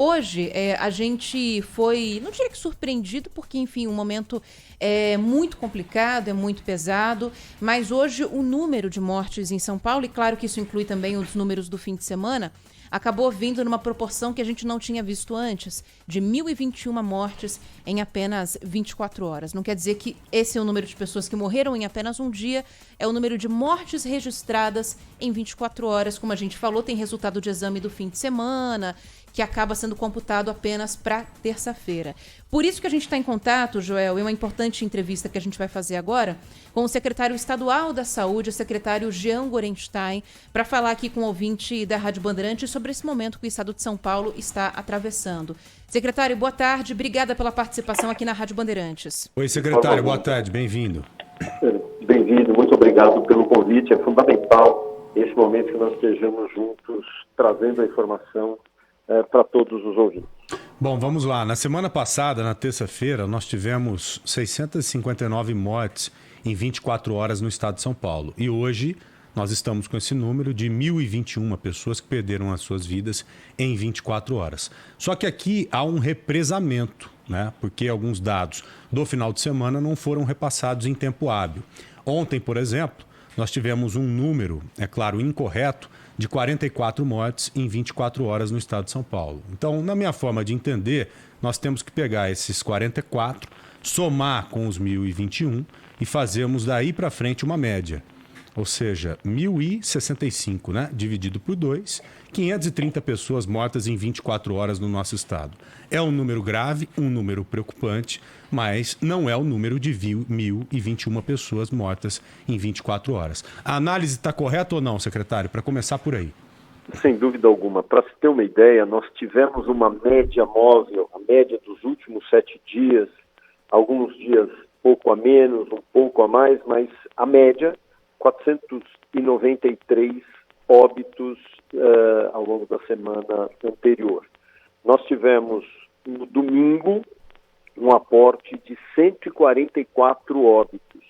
Hoje, a gente foi, não diria que surpreendido, porque, enfim, o momento é muito complicado, é muito pesado, mas hoje o número de mortes em São Paulo, e claro que isso inclui também os números do fim de semana, acabou vindo numa proporção que a gente não tinha visto antes, de 1.021 mortes em apenas 24 horas. Não quer dizer que esse é o número de pessoas que morreram em apenas um dia, é o número de mortes registradas em 24 horas. Como a gente falou, tem resultado de exame do fim de semana, que acaba sendo computado apenas para terça-feira. Por isso que a gente está em contato, Joel, em uma importante entrevista que a gente vai fazer agora, com o secretário estadual da Saúde, o secretário Jean Gorenstein, para falar aqui com o ouvinte da Rádio Bandeirantes sobre esse momento que o estado de São Paulo está atravessando. Secretário, boa tarde, obrigada pela participação aqui na Rádio Bandeirantes. Oi, secretário, boa tarde, bem-vindo. Bem-vindo, muito obrigado pelo convite. É fundamental esse momento que nós estejamos juntos, trazendo a informação para todos os ouvintes. Bom, vamos lá. Na semana passada, na terça-feira, nós tivemos 659 mortes em 24 horas no estado de São Paulo. E hoje nós estamos com esse número de 1.021 pessoas que perderam as suas vidas em 24 horas. Só que aqui há um represamento, né? Porque alguns dados do final de semana não foram repassados em tempo hábil. Ontem, por exemplo, nós tivemos um número, é claro, incorreto, de 44 mortes em 24 horas no estado de São Paulo. Então, na minha forma de entender, nós temos que pegar esses 44, somar com os 1.021 e fazermos daí para frente uma média. Ou seja, 1.065, né? Dividido por 2, 530 pessoas mortas em 24 horas no nosso estado. É um número grave, um número preocupante, mas não é o número de 1.021 pessoas mortas em 24 horas. A análise está correta ou não, secretário? Para começar por aí. Sem dúvida alguma. Para se ter uma ideia, nós tivemos uma média móvel, a média dos últimos 7 dias, alguns dias pouco a menos, um pouco a mais, mas a média, 493 óbitos ao longo da semana anterior. Nós tivemos no domingo um aporte de 144 óbitos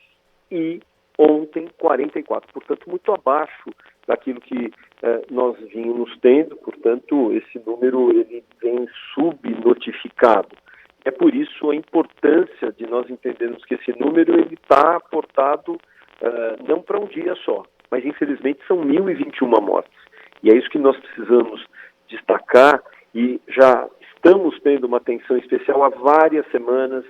e ontem 44, portanto muito abaixo daquilo que nós vínhamos tendo, portanto esse número ele vem subnotificado. É por isso a importância de nós entendermos que esse número ele está aportado não para um dia só, mas infelizmente são 1.021 mortes. E é isso que nós precisamos destacar e já estamos tendo uma atenção especial há várias semanas,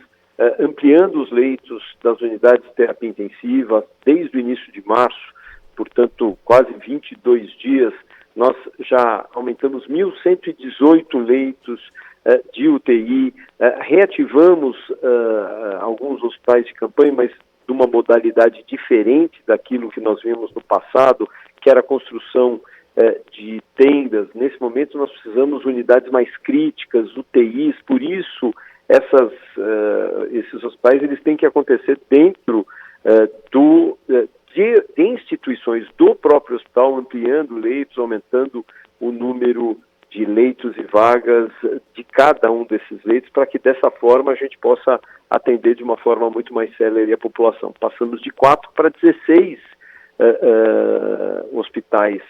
ampliando os leitos das unidades de terapia intensiva desde o início de março, portanto quase 22 dias, nós já aumentamos 1.118 leitos de UTI, reativamos alguns hospitais de campanha, mas de uma modalidade diferente daquilo que nós vimos no passado, que era a construção de tendas. Nesse momento nós precisamos de unidades mais críticas, UTIs, por isso esses hospitais eles têm que acontecer dentro de instituições do próprio hospital, ampliando leitos, aumentando o número de leitos e vagas de cada um desses leitos, para que dessa forma a gente possa atender de uma forma muito mais célere a população. Passamos de 4 para 16 hospitais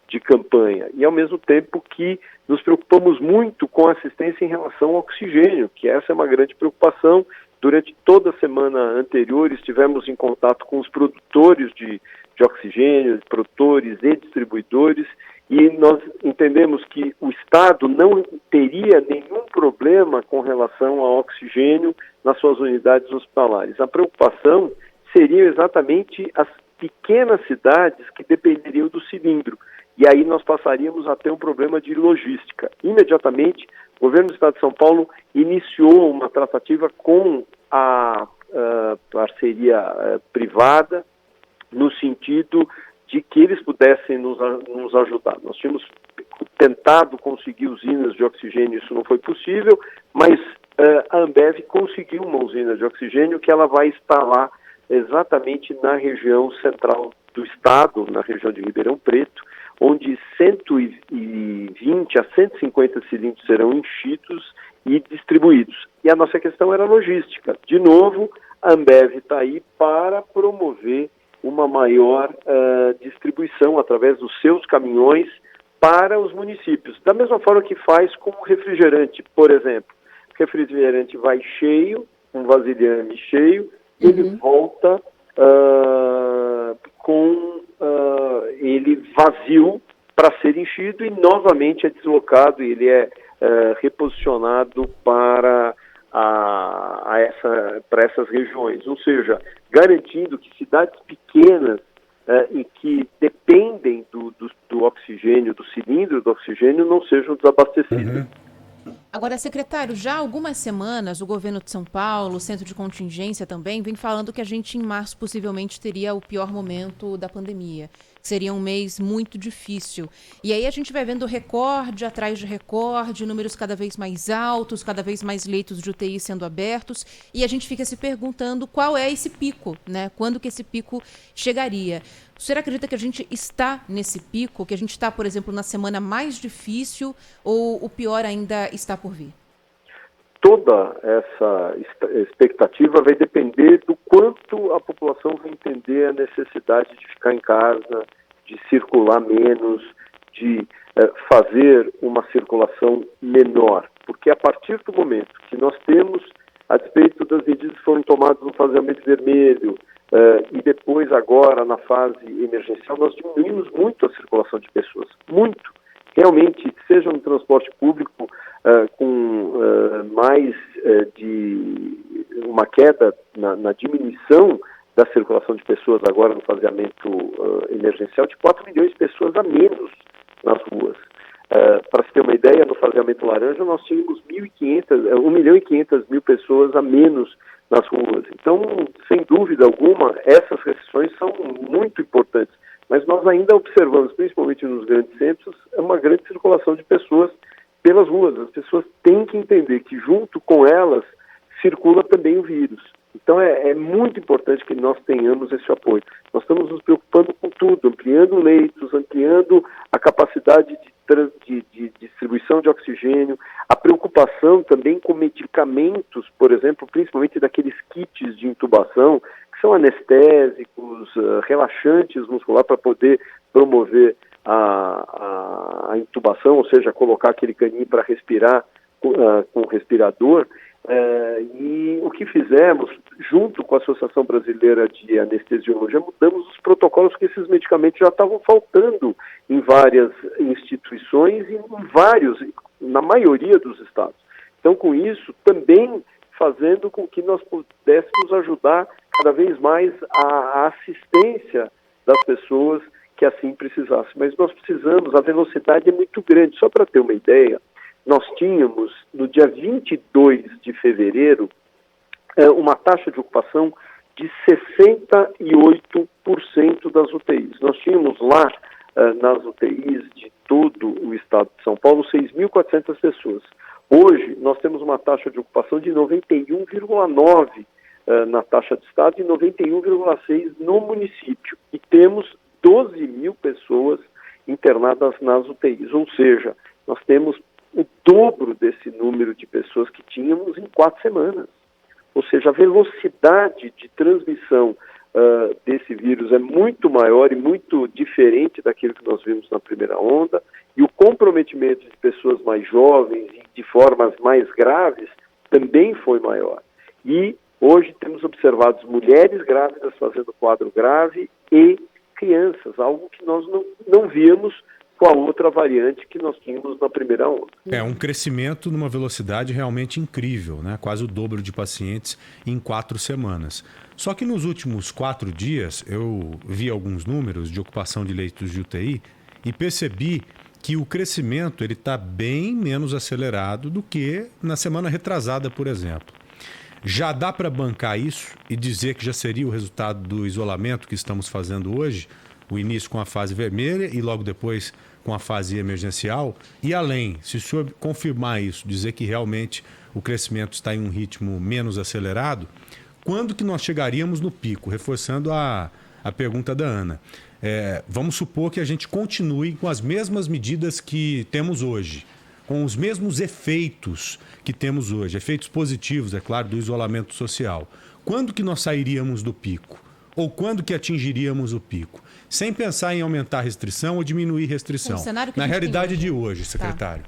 de campanha, e ao mesmo tempo que nos preocupamos muito com a assistência em relação ao oxigênio, que essa é uma grande preocupação. Durante toda a semana anterior estivemos em contato com os produtores de oxigênio, produtores e distribuidores, e nós entendemos que o Estado não teria nenhum problema com relação ao oxigênio nas suas unidades hospitalares. A preocupação seriam exatamente as pequenas cidades que dependeriam do cilindro. E aí nós passaríamos a ter um problema de logística. Imediatamente, o governo do Estado de São Paulo iniciou uma tratativa com a parceria privada, no sentido de que eles pudessem nos ajudar. Nós tínhamos tentado conseguir usinas de oxigênio, isso não foi possível, mas a Ambev conseguiu uma usina de oxigênio que ela vai instalar exatamente na região central do estado, na região de Ribeirão Preto, onde 120 a 150 cilindros serão enchidos e distribuídos. E a nossa questão era logística. De novo, a Ambev está aí para promover uma maior distribuição através dos seus caminhões para os municípios. Da mesma forma que faz com o refrigerante, por exemplo. O refrigerante vai cheio, um vasilhame cheio, ele volta com ele vazio para ser enchido e novamente é deslocado, ele é reposicionado para essas regiões, ou seja, garantindo que cidades pequenas e que dependem do oxigênio, do cilindro do oxigênio, não sejam desabastecidas. Agora, secretário, já há algumas semanas o governo de São Paulo, o centro de contingência também, vem falando que a gente em março possivelmente teria o pior momento da pandemia, que seria um mês muito difícil. E aí a gente vai vendo recorde atrás de recorde, números cada vez mais altos, cada vez mais leitos de UTI sendo abertos, e a gente fica se perguntando qual é esse pico, né? Quando que esse pico chegaria? O senhor acredita que a gente está nesse pico, que a gente está, por exemplo, na semana mais difícil, ou o pior ainda está por vir? Toda essa expectativa vai depender do quanto a população vai entender a necessidade de ficar em casa, de circular menos, de fazer uma circulação menor. Porque a partir do momento que nós temos, a despeito das medidas que foram tomadas no faseamento vermelho, e depois agora na fase emergencial, nós diminuímos muito a circulação de pessoas, muito. Realmente, seja no transporte público com mais de uma queda na diminuição da circulação de pessoas agora no faseamento emergencial de 4 milhões de pessoas a menos nas ruas. Para se ter uma ideia, no faseamento laranja nós tínhamos 1.500.000 pessoas a menos nas ruas. Então, sem dúvida alguma, essas restrições são muito importantes. Mas nós ainda observamos, principalmente nos grandes centros, uma grande circulação de pessoas pelas ruas. As pessoas têm que entender que junto com elas circula também o vírus. Então é muito importante que nós tenhamos esse apoio. Nós estamos nos preocupando com tudo, ampliando leitos, ampliando a capacidade de distribuição de oxigênio, a preocupação também com medicamentos, por exemplo, principalmente daqueles kits de intubação, que são anestésicos, relaxantes muscular para poder promover a intubação, ou seja, colocar aquele caninho para respirar com o respirador. E o que fizemos, junto com a Associação Brasileira de Anestesiologia, mudamos os protocolos, porque esses medicamentos já estavam faltando em várias instituições e na maioria dos estados. Então, com isso, também fazendo com que nós pudéssemos ajudar cada vez mais a assistência das pessoas que assim precisassem. Mas nós precisamos, a velocidade é muito grande. Só para ter uma ideia, nós tínhamos, no dia 22 de fevereiro, uma taxa de ocupação de 68% das UTIs. Nós tínhamos lá, nas UTIs de todo o estado de São Paulo, 6.400 pessoas. Hoje, nós temos uma taxa de ocupação de 91,9% na taxa de estado e 91,6% no município. E temos 12 mil pessoas internadas nas UTIs, ou seja, nós temos o dobro desse número de pessoas que tínhamos em 4 semanas. Ou seja, a velocidade de transmissão desse vírus é muito maior e muito diferente daquilo que nós vimos na primeira onda, e o comprometimento de pessoas mais jovens e de formas mais graves também foi maior. E hoje temos observado mulheres grávidas fazendo quadro grave e crianças, algo que nós não víamos com a outra variante que nós tínhamos na primeira onda. É um crescimento numa velocidade realmente incrível, né? Quase o dobro de pacientes em 4 semanas. Só que nos últimos 4 dias eu vi alguns números de ocupação de leitos de UTI e percebi que o crescimento está bem menos acelerado do que na semana retrasada, por exemplo. Já dá para bancar isso e dizer que já seria o resultado do isolamento que estamos fazendo hoje, o início com a fase vermelha e logo depois com a fase emergencial? E além, se o senhor confirmar isso, dizer que realmente o crescimento está em um ritmo menos acelerado, quando que nós chegaríamos no pico? Reforçando a pergunta da Ana. Vamos supor que a gente continue com as mesmas medidas que temos hoje, com os mesmos efeitos que temos hoje, efeitos positivos, é claro, do isolamento social. Quando que nós sairíamos do pico? Ou quando que atingiríamos o pico? Sem pensar em aumentar a restrição ou diminuir restrição. Na realidade de hoje, secretário.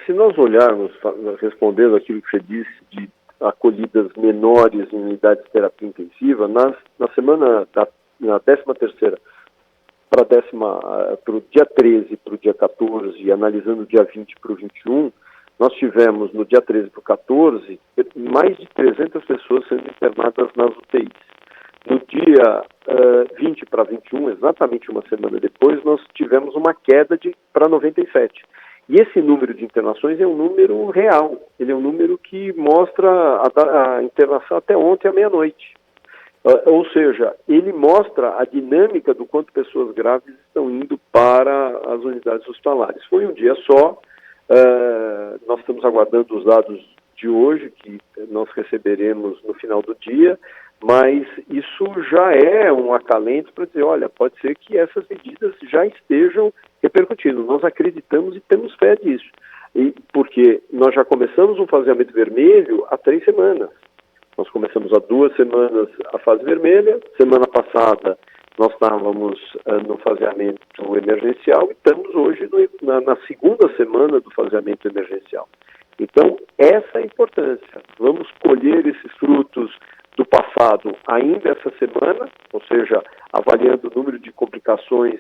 Se nós olharmos, respondendo aquilo que você disse, de acolhidas menores em unidades de terapia intensiva, na semana na 13ª para o dia 13 para o dia 14, analisando o dia 20 para o 21, nós tivemos no dia 13 para o 14 mais de 300 pessoas sendo internadas nas UTIs. No dia 20 para 21, exatamente uma semana depois, nós tivemos uma queda para 97. E esse número de internações é um número real, ele é um número que mostra a internação até ontem à meia-noite. Ou seja, ele mostra a dinâmica do quanto pessoas graves estão indo para as unidades hospitalares. Foi um dia só, nós estamos aguardando os dados de hoje, que nós receberemos no final do dia, mas isso já é um acalento para dizer, olha, pode ser que essas medidas já estejam repercutindo. Nós acreditamos e temos fé disso. Porque nós já começamos um faseamento vermelho há 3 semanas. Nós começamos há 2 semanas a fase vermelha, semana passada nós estávamos no faseamento emergencial e estamos hoje na segunda semana do faseamento emergencial. Então, essa é a importância. Vamos colher esses frutos do passado ainda essa semana, ou seja, avaliando o número de complicações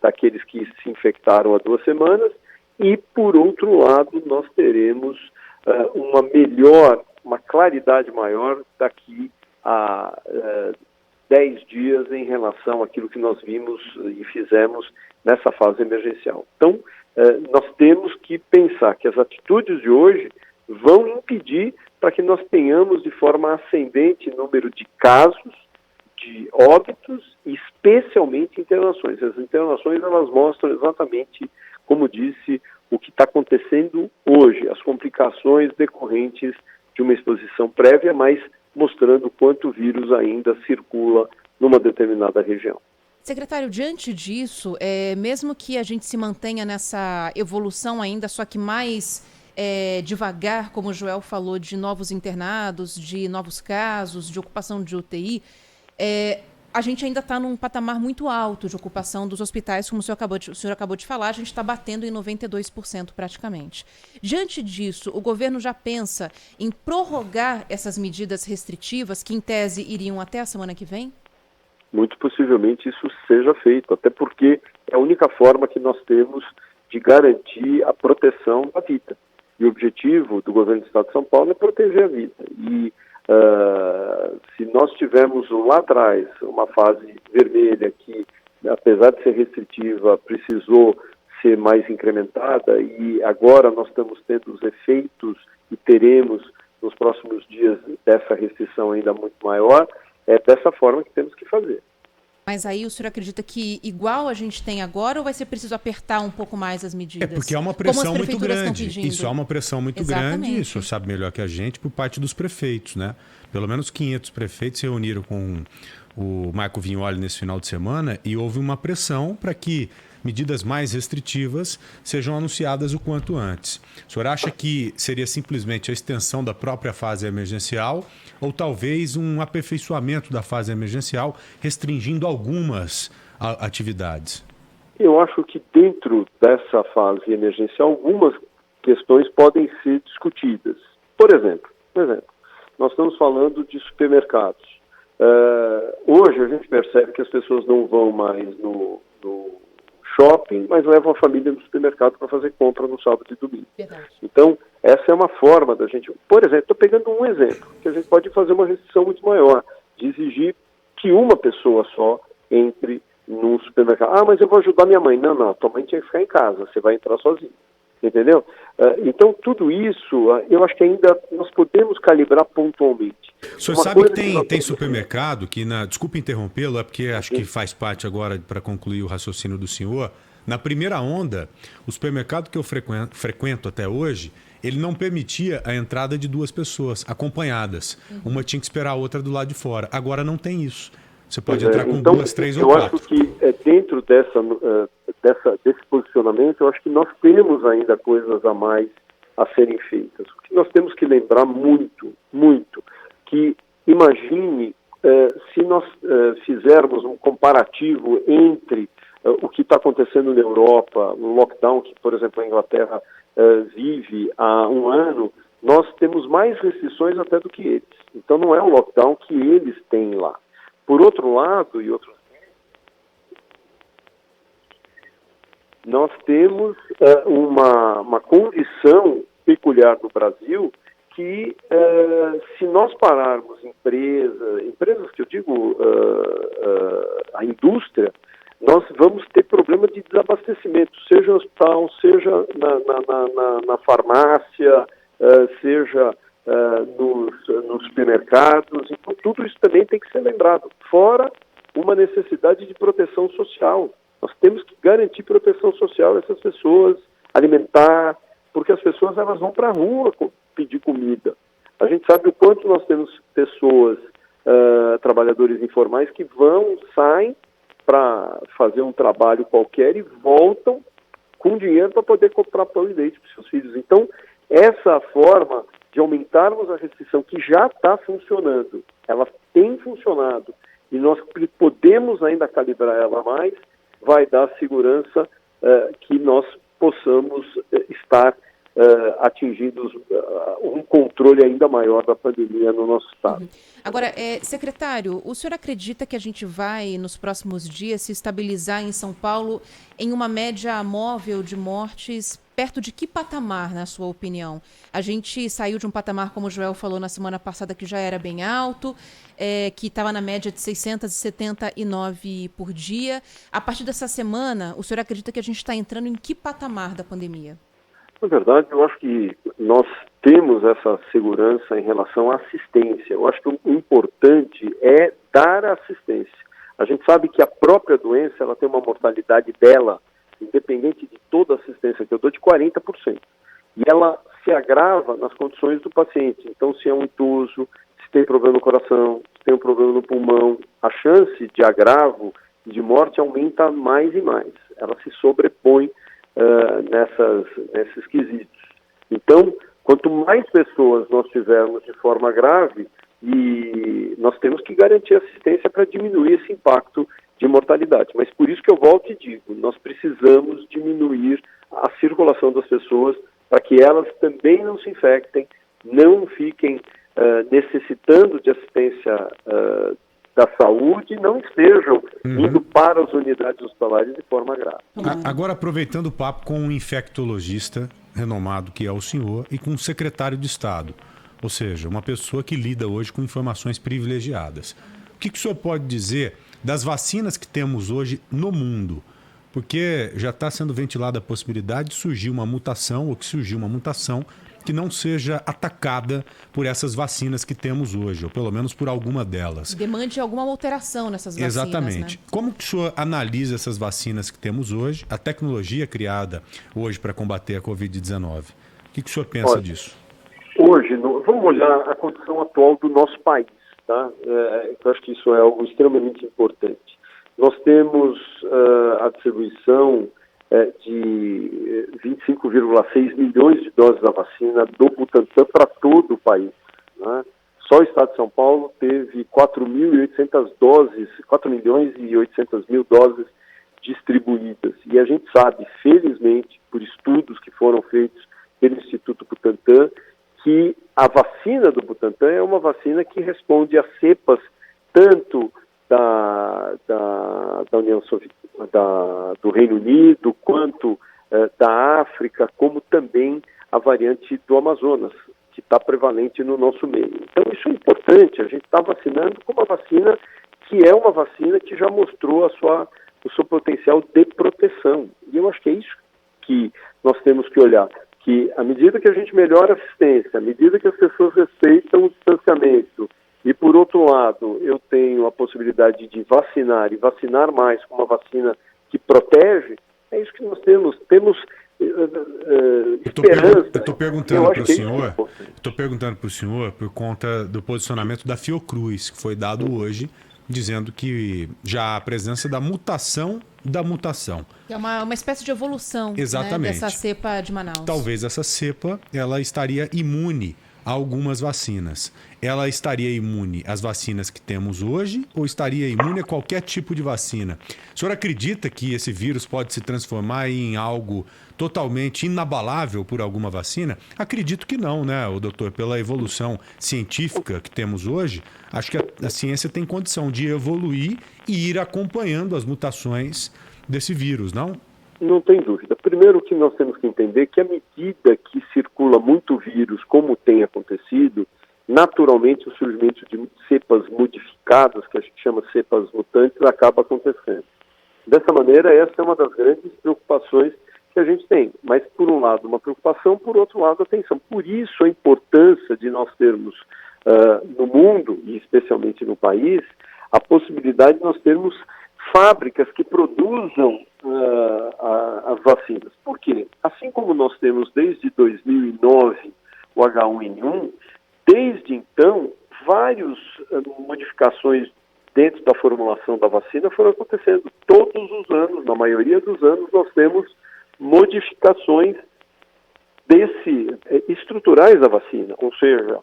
daqueles que se infectaram há 2 semanas, e, por outro lado, nós teremos uma claridade maior daqui a 10 dias em relação àquilo que nós vimos e fizemos nessa fase emergencial. Então, nós temos que pensar que as atitudes de hoje vão impedir para que nós tenhamos de forma ascendente número de casos, de óbitos e especialmente internações. As internações, elas mostram exatamente, como disse, o que está acontecendo hoje, as complicações decorrentes de uma exposição prévia, mas mostrando quanto o vírus ainda circula numa determinada região. Secretário, diante disso, mesmo que a gente se mantenha nessa evolução ainda, só que mais devagar, como o Joel falou, de novos internados, de novos casos, de ocupação de UTI, a gente ainda está num patamar muito alto de ocupação dos hospitais, como o senhor acabou de falar, a gente está batendo em 92% praticamente. Diante disso, o governo já pensa em prorrogar essas medidas restritivas, que em tese iriam até a semana que vem? Muito possivelmente isso seja feito, até porque é a única forma que nós temos de garantir a proteção da vida. E o objetivo do governo do Estado de São Paulo é proteger a vida. E se nós tivermos lá atrás uma fase vermelha que, apesar de ser restritiva, precisou ser mais incrementada, e agora nós estamos tendo os efeitos e teremos nos próximos dias dessa restrição ainda muito maior, é dessa forma que temos que fazer. Mas aí o senhor acredita que igual a gente tem agora ou vai ser preciso apertar um pouco mais as medidas? Porque há uma pressão muito grande. Isso, há uma pressão muito grande, isso o senhor sabe melhor que a gente, por parte dos prefeitos, né? Pelo menos 500 prefeitos se reuniram com o Marco Vignoli nesse final de semana e houve uma pressão para que medidas mais restritivas sejam anunciadas o quanto antes. O senhor acha que seria simplesmente a extensão da própria fase emergencial ou talvez um aperfeiçoamento da fase emergencial, restringindo algumas atividades? Eu acho que dentro dessa fase emergencial, algumas questões podem ser discutidas. Por exemplo, nós estamos falando de supermercados. Hoje a gente percebe que as pessoas não vão mais no shopping, mas levam a família no supermercado para fazer compra no sábado e domingo. Verdade. Então, essa é uma forma da gente... Por exemplo, estou pegando um exemplo, que a gente pode fazer uma restrição muito maior, de exigir que uma pessoa só entre num supermercado. Ah, mas eu vou ajudar minha mãe. Não, tua mãe tinha que ficar em casa, você vai entrar sozinho. Entendeu? Então, tudo isso, eu acho que ainda nós podemos calibrar pontualmente. O senhor sabe que tem supermercado que, desculpe interrompê-lo, é porque acho que faz parte agora, para concluir o raciocínio do senhor, na primeira onda, o supermercado que eu frequento até hoje, ele não permitia a entrada de 2 pessoas acompanhadas. Uma tinha que esperar a outra do lado de fora. Agora não tem isso. Você pode entrar com 2, 3 ou 4. Eu acho que dentro desse posicionamento, eu acho que nós temos ainda coisas a mais a serem feitas. O que nós temos que lembrar muito, que imagine se nós fizermos um comparativo entre o que está acontecendo na Europa, no lockdown que, por exemplo, a Inglaterra vive há um ano, nós temos mais restrições até do que eles. Então não é o lockdown que eles têm lá. Por outro lado, nós temos uma condição peculiar no Brasil que, se nós pararmos empresas que eu digo, a indústria, nós vamos ter problema de desabastecimento, seja no hospital, seja na farmácia, seja nos supermercados. Então, tudo isso também tem que ser lembrado. Fora uma necessidade de proteção social. Nós temos que garantir proteção social a essas pessoas, alimentar, porque as pessoas elas vão para a rua pedir comida. A gente sabe o quanto nós temos pessoas, trabalhadores informais, que saem para fazer um trabalho qualquer e voltam com dinheiro para poder comprar pão e leite para os seus filhos. Então, essa forma de aumentarmos a restrição que já está funcionando, ela tem funcionado, e nós podemos ainda calibrar ela mais, vai dar segurança que nós possamos estar atingindo um controle ainda maior da pandemia no nosso estado. Agora, secretário, o senhor acredita que a gente vai, nos próximos dias, se estabilizar em São Paulo em uma média móvel de mortes perto de que patamar, na sua opinião? A gente saiu de um patamar, como o Joel falou na semana passada, que já era bem alto, que estava na média de 679 por dia. A partir dessa semana, o senhor acredita que a gente está entrando em que patamar da pandemia? Na verdade, eu acho que nós temos essa segurança em relação à assistência. Eu acho que o importante é dar assistência. A gente sabe que a própria doença ela tem uma mortalidade dela, independente de toda a assistência que eu dou, de 40%. E ela se agrava nas condições do paciente. Então, se é um idoso, se tem problema no coração, se tem um problema no pulmão, a chance de agravo e de morte aumenta mais e mais. Ela se sobrepõe nesses quesitos. Então, quanto mais pessoas nós tivermos de forma grave, e nós temos que garantir assistência para diminuir esse impacto de mortalidade. Mas por isso que eu volto e digo, nós precisamos diminuir a circulação das pessoas para que elas também não se infectem, não fiquem necessitando de assistência da saúde, não estejam indo para as unidades hospitalares de forma grave. Agora, aproveitando o papo com um infectologista renomado, que é o senhor, e com um secretário de Estado, ou seja, uma pessoa que lida hoje com informações privilegiadas. O que o senhor pode dizer das vacinas que temos hoje no mundo? Porque já está sendo ventilada a possibilidade de surgir uma mutação, ou que surgiu uma mutação que não seja atacada por essas vacinas que temos hoje, ou pelo menos por alguma delas. Demande alguma alteração nessas vacinas. Exatamente. Né? Como que o senhor analisa essas vacinas que temos hoje, a tecnologia criada hoje para combater a Covid-19? O que o senhor pensa disso? Hoje, vamos olhar a condição atual do nosso país, tá? Eu acho que isso é algo extremamente importante. Nós temos a distribuição de 25,6 milhões de doses da vacina do Butantan para todo o país, né? Só o estado de São Paulo teve 4.800 doses, 4 milhões e 800 mil doses distribuídas. E a gente sabe, felizmente, por estudos que foram feitos pelo Instituto Butantan, que a vacina do Butantan é uma vacina que responde a cepas tanto da União Soviética, do Reino Unido, quanto da África, como também a variante do Amazonas, que está prevalente no nosso meio. Então isso é importante, a gente está vacinando com uma vacina que é uma vacina que já mostrou o seu potencial de proteção. E eu acho que é isso que nós temos que olhar, que à medida que a gente melhora a assistência, à medida que as pessoas respeitam o distanciamento, e por outro lado, eu tenho a possibilidade de vacinar e vacinar mais com uma vacina que protege, é isso que nós temos. Temos esperança. Eu estou perguntando para o senhor por conta do posicionamento da Fiocruz, que foi dado hoje, dizendo que já há a presença da mutação da mutação. É uma espécie de evolução. Exatamente. Né, dessa cepa de Manaus. Talvez essa cepa ela estaria imune a algumas vacinas, ela estaria imune às vacinas que temos hoje ou estaria imune a qualquer tipo de vacina? O senhor acredita que esse vírus pode se transformar em algo totalmente inabalável por alguma vacina? Acredito que não, né, doutor? Pela evolução científica que temos hoje, acho que a ciência tem condição de evoluir e ir acompanhando as mutações desse vírus, não? Não tem dúvida. Primeiro que nós temos que entender que à medida que circula muito vírus, como tem acontecido, naturalmente o surgimento de cepas modificadas, que a gente chama de cepas mutantes, acaba acontecendo. Dessa maneira, essa é uma das grandes preocupações que a gente tem. Mas, por um lado, uma preocupação, por outro lado, atenção. Por isso, a importância de nós termos no mundo, e especialmente no país, a possibilidade de nós termos fábricas que produzam as vacinas. Por quê? Assim como nós temos desde 2009 o H1N1, desde então, várias modificações dentro da formulação da vacina foram acontecendo. Todos os anos, na maioria dos anos, nós temos modificações estruturais da vacina, ou seja,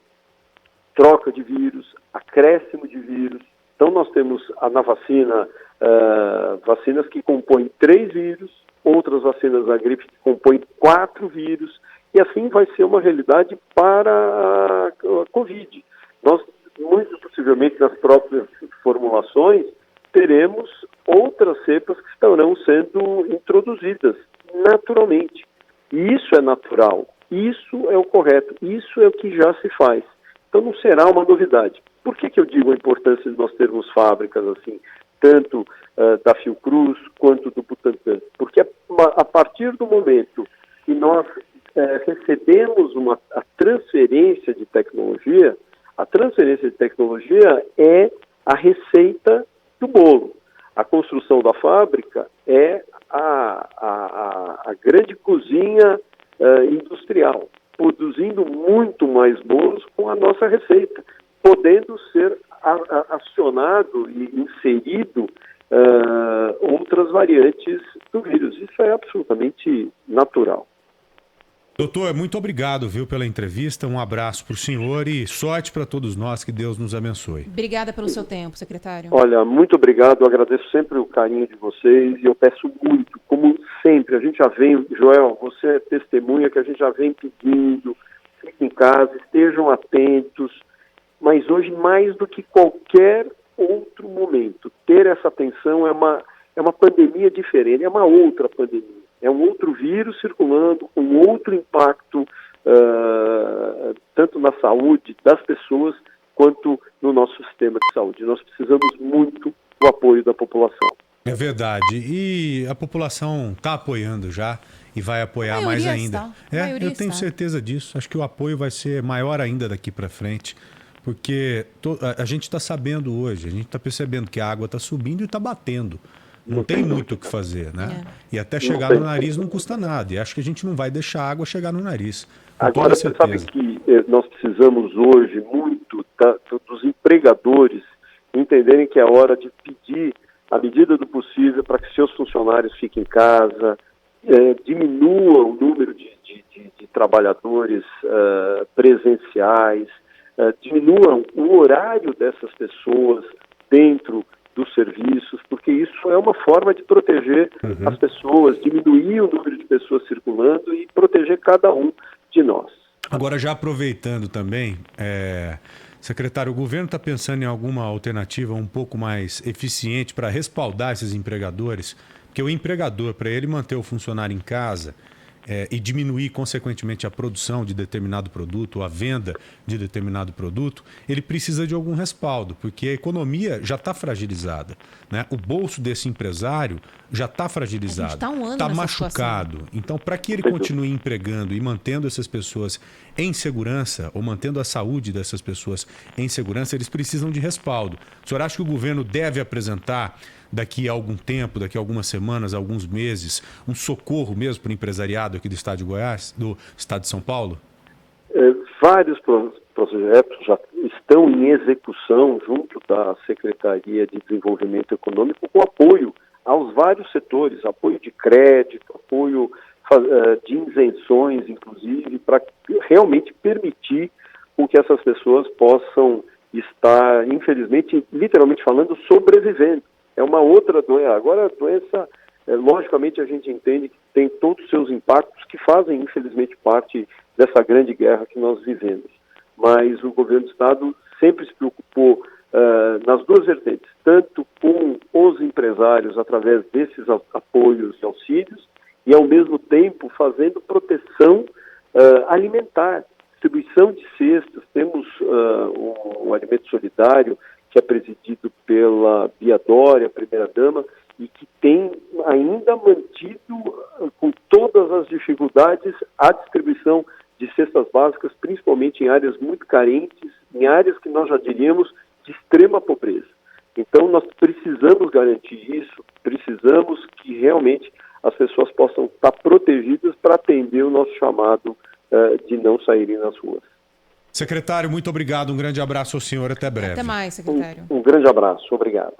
troca de vírus, acréscimo de vírus. Então, nós temos na vacina vacinas que compõem 3 vírus, outras vacinas da gripe que compõem 4 vírus, e assim vai ser uma realidade para a Covid. Nós, muito possivelmente, nas próprias formulações, teremos outras cepas que estarão sendo introduzidas naturalmente. E isso é natural, isso é o correto, isso é o que já se faz. Então não será uma novidade. Por que eu digo a importância de nós termos fábricas assim, tanto da Fiocruz quanto do Butantan? Porque a partir do momento que nós recebemos a transferência de tecnologia, a transferência de tecnologia é a receita do bolo. A construção da fábrica é a grande cozinha industrial, produzindo muito mais bolos com a nossa receita, podendo ser acionado e inserido outras variantes do vírus. Isso é absolutamente natural. Doutor, muito obrigado, viu, pela entrevista. Um abraço para o senhor e sorte para todos nós. Que Deus nos abençoe. Obrigada pelo seu tempo, secretário. Olha, muito obrigado. Eu agradeço sempre o carinho de vocês e eu peço muito, como sempre, a gente já vem, Joel, você é testemunha que a gente já vem pedindo, fiquem em casa, estejam atentos, mas hoje, mais do que qualquer outro momento, ter essa atenção é uma pandemia diferente, é uma outra pandemia. É um outro vírus circulando, com outro impacto, tanto na saúde das pessoas, quanto no nosso sistema de saúde. Nós precisamos muito do apoio da população. É verdade. E a população está apoiando já e vai apoiar mais ainda. Eu tenho certeza disso. Acho que o apoio vai ser maior ainda daqui para frente. Porque a gente está sabendo hoje, a gente está percebendo que a água está subindo e está batendo. Não tem muito o que fazer, né? E até chegar no nariz não custa nada. E acho que a gente não vai deixar a água chegar no nariz. Agora, você sabe que nós precisamos hoje muito dos empregadores entenderem que é hora de pedir, à medida do possível, para que seus funcionários fiquem em casa, diminua o número de trabalhadores presenciais, diminuam o horário dessas pessoas dentro dos serviços, porque isso é uma forma de proteger as pessoas, diminuir o número de pessoas circulando e proteger cada um de nós. Agora, já aproveitando também, secretário, o governo está pensando em alguma alternativa um pouco mais eficiente para respaldar esses empregadores? Porque o empregador, para ele manter o funcionário em casa e diminuir, consequentemente, a produção de determinado produto, ou a venda de determinado produto, ele precisa de algum respaldo, porque a economia já está fragilizada, né? O bolso desse empresário já está fragilizado, está machucado. Situação. Então, para que ele continue empregando e mantendo essas pessoas em segurança, ou mantendo a saúde dessas pessoas em segurança, eles precisam de respaldo. O senhor acha que o governo deve apresentar daqui a algum tempo, daqui a algumas semanas, alguns meses, um socorro mesmo para o empresariado aqui do estado de Goiás, do estado de São Paulo? Vários projetos já estão em execução junto da Secretaria de Desenvolvimento Econômico com apoio aos vários setores, apoio de crédito, apoio de isenções, inclusive, para realmente permitir com que essas pessoas possam estar, infelizmente, literalmente falando, sobrevivendo. É uma outra doença. Agora, a doença, logicamente, a gente entende que tem todos os seus impactos que fazem, infelizmente, parte dessa grande guerra que nós vivemos. Mas o governo do Estado sempre se preocupou nas duas vertentes, tanto com os empresários através desses apoios e auxílios, e ao mesmo tempo fazendo proteção alimentar, distribuição de cestas. Temos o Alimento Solidário, que é presidido pela Bia Dória, primeira-dama, e que tem ainda mantido, com todas as dificuldades, a distribuição de cestas básicas, principalmente em áreas muito carentes, em áreas que nós já diríamos de extrema pobreza. Então, nós precisamos garantir isso, precisamos que realmente as pessoas possam estar protegidas para atender o nosso chamado de não saírem nas ruas. Secretário, muito obrigado, um grande abraço ao senhor, até breve. Até mais, secretário. Um grande abraço, obrigado.